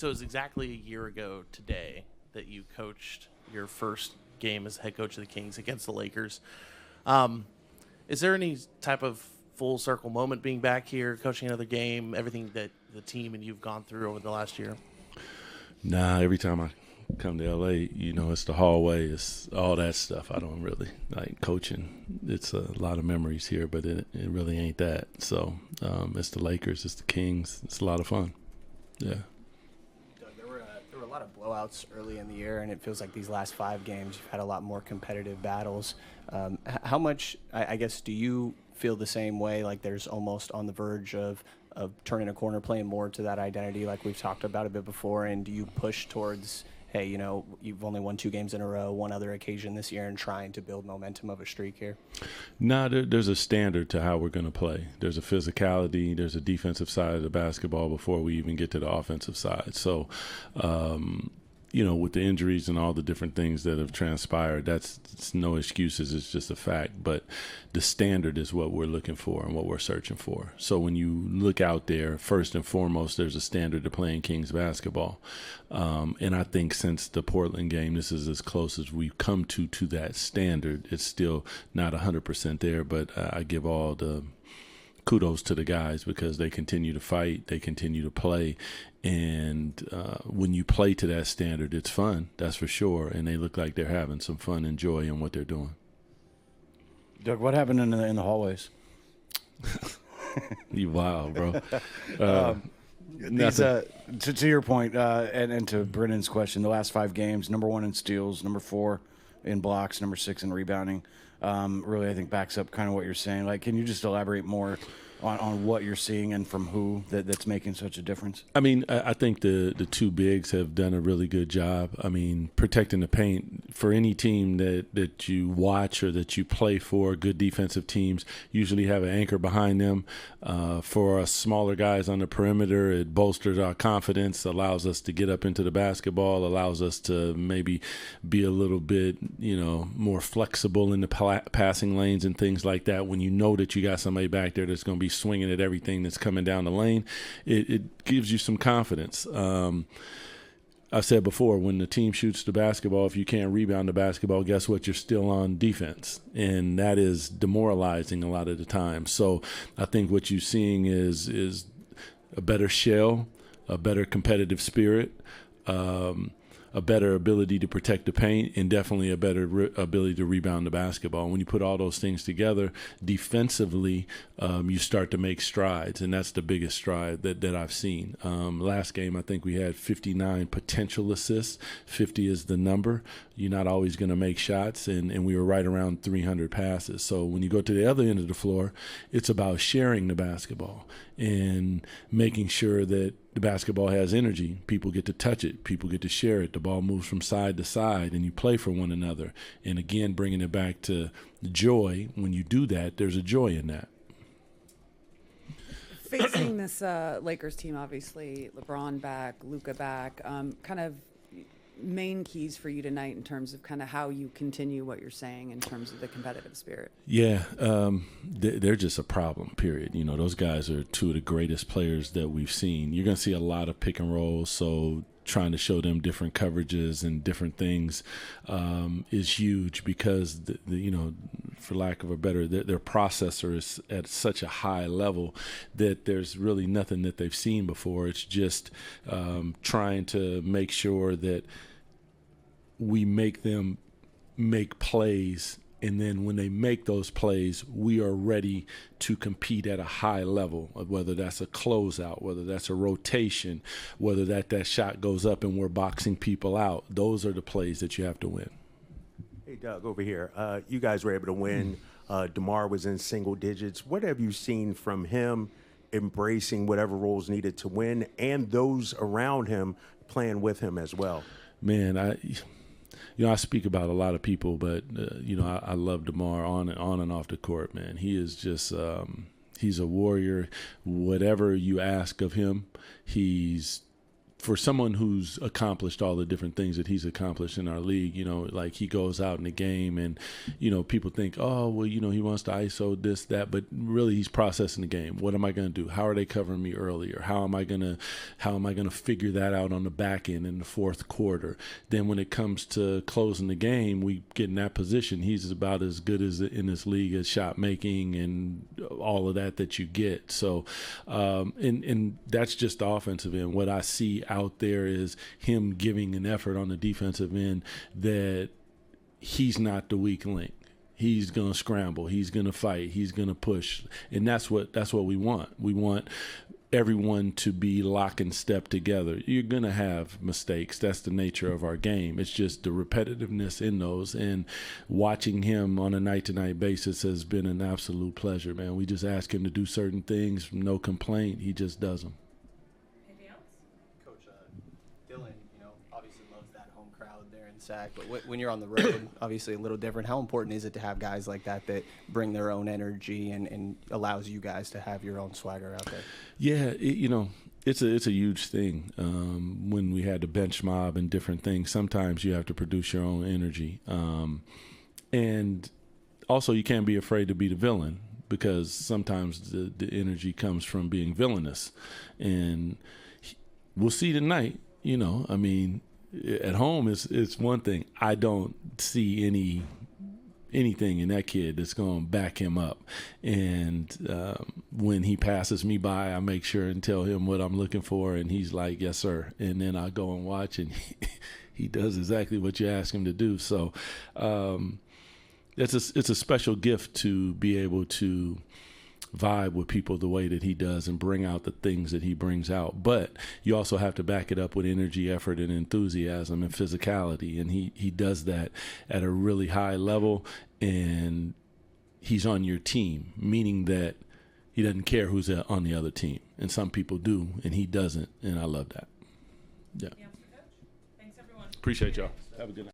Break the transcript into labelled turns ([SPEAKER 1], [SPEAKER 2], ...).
[SPEAKER 1] So it was exactly a year ago today that you coached your first game as head coach of the Kings against the Lakers. Is there any type of full circle moment being back here, coaching another game, everything that the team and you've gone through over the last year?
[SPEAKER 2] Nah, every time I come to LA, it's the hallway, it's all that stuff. I don't really like coaching. It's a lot of memories here, but it really ain't that. So it's the Lakers, it's the Kings. It's a lot of fun. Yeah.
[SPEAKER 3] Doug, there were a lot of blowouts early in the year, and it feels like these last 5 games you've had a lot more competitive battles. How much, I guess, do you feel the same way, like there's almost on the verge of turning a corner, playing more to that identity like we've talked about a bit before, and do you push towards, hey, you've only won 2 games in a row, one other occasion this year, and trying to build momentum of a streak here?
[SPEAKER 2] No, there's a standard to how we're going to play. There's a physicality, there's a defensive side of the basketball before we even get to the offensive side. So, with the injuries and all the different things that have transpired, it's no excuses. It's just a fact. But the standard is what we're looking for and what we're searching for. So when you look out there, first and foremost, there's a standard to playing Kings basketball. And I think since the Portland game, this is as close as we've come to that standard. It's still not 100% there, but I give all the kudos to the guys because they continue to fight, they continue to play, and when you play to that standard, it's fun, that's for sure, and they look like they're having some fun and joy in what they're doing.
[SPEAKER 4] Doug, what happened in the hallways?
[SPEAKER 2] You wild, bro.
[SPEAKER 4] To your point, and to Brennan's question, the last 5 games, number 1 in steals, number 4 in blocks, number 6 in rebounding. Really, I think backs up kind of what you're saying. Like, can you just elaborate more on what you're seeing and from who that's making such a difference?
[SPEAKER 2] I mean, I think the 2 bigs have done a really good job. I mean, protecting the paint for any team that you watch or that you play for. Good defensive teams usually have an anchor behind them. For us smaller guys on the perimeter, it bolsters our confidence, allows us to get up into the basketball, allows us to maybe be a little bit, more flexible in the passing lanes and things like that. When you know that you got somebody back there that's going to be swinging at everything that's coming down the lane, it gives you some confidence. I've said before, when the team shoots the basketball, if you can't rebound the basketball, guess what? You're still on defense, and that is demoralizing a lot of the time. So I think what you're seeing is a better shell, a better competitive spirit, a better ability to protect the paint, and definitely a better ability to rebound the basketball. When you put all those things together, defensively, you start to make strides, and that's the biggest stride that I've seen. Last game, I think we had 59 potential assists. 50 is the number. You're not always going to make shots, and we were right around 300 passes. So when you go to the other end of the floor, it's about sharing the basketball and making sure that the basketball has energy. People get to touch it. People get to share it. The ball moves from side to side, and you play for one another. And again, bringing it back to joy. When you do that, there's a joy in that.
[SPEAKER 5] Facing this Lakers team, obviously, LeBron back, Luka back, kind of main keys for you tonight in terms of kind of how you continue what you're saying in terms of the competitive spirit?
[SPEAKER 2] Yeah, they're just a problem, period. Those guys are 2 of the greatest players that we've seen. You're going to see a lot of pick and rolls, so trying to show them different coverages and different things is huge because, for lack of a better, their processor is at such a high level that there's really nothing that they've seen before. It's just trying to make sure that we make them make plays, and then when they make those plays, we are ready to compete at a high level, whether that's a closeout, whether that's a rotation, whether that shot goes up and we're boxing people out. Those are the plays that you have to win.
[SPEAKER 6] Hey, Doug, over here. You guys were able to win. Demar was in single digits. What have you seen from him embracing whatever roles needed to win and those around him playing with him as well?
[SPEAKER 2] Man, I speak about a lot of people, but, I love Demar on and off the court, man. He is just he's a warrior. Whatever you ask of him, he's for someone who's accomplished all the different things that he's accomplished in our league, like he goes out in the game and, people think, oh, well, he wants to ISO this, that, but really he's processing the game. What am I going to do? How are they covering me earlier? How am I going to figure that out on the back end in the fourth quarter? Then when it comes to closing the game, we get in that position. He's about as good as in this league as shot making and all of that you get. So, and that's just the offensive end. What I see out there is him giving an effort on the defensive end that he's not the weak link. He's going to scramble. He's going to fight. He's going to push. And that's what we want. We want everyone to be lock and step together. You're going to have mistakes. That's the nature of our game. It's just the repetitiveness in those. And watching him on a night-to-night basis has been an absolute pleasure, man. We just ask him to do certain things, no complaint. He just does them.
[SPEAKER 3] Coach, Dylan, obviously loves that home crowd there in Sac, but when you're on the road, obviously a little different. How important is it to have guys like that bring their own energy and allows you guys to have your own swagger out there?
[SPEAKER 2] Yeah, it's a huge thing. When we had the bench mob and different things, sometimes you have to produce your own energy. And also you can't be afraid to be the villain, because sometimes the energy comes from being villainous. And we'll see tonight, at home it's one thing. I don't see anything in that kid that's going to back him up. And when he passes me by, I make sure and tell him what I'm looking for, and he's like, yes, sir. And then I go and watch, and he does exactly what you ask him to do. So it's a special gift to be able to vibe with people the way that he does and bring out the things that he brings out. But you also have to back it up with energy, effort, and enthusiasm and physicality. And he does that at a really high level, and he's on your team, meaning that he doesn't care who's on the other team. And some people do, and he doesn't, and I love that. Yeah.
[SPEAKER 7] Thanks, everyone.
[SPEAKER 2] Appreciate y'all. Have a good night.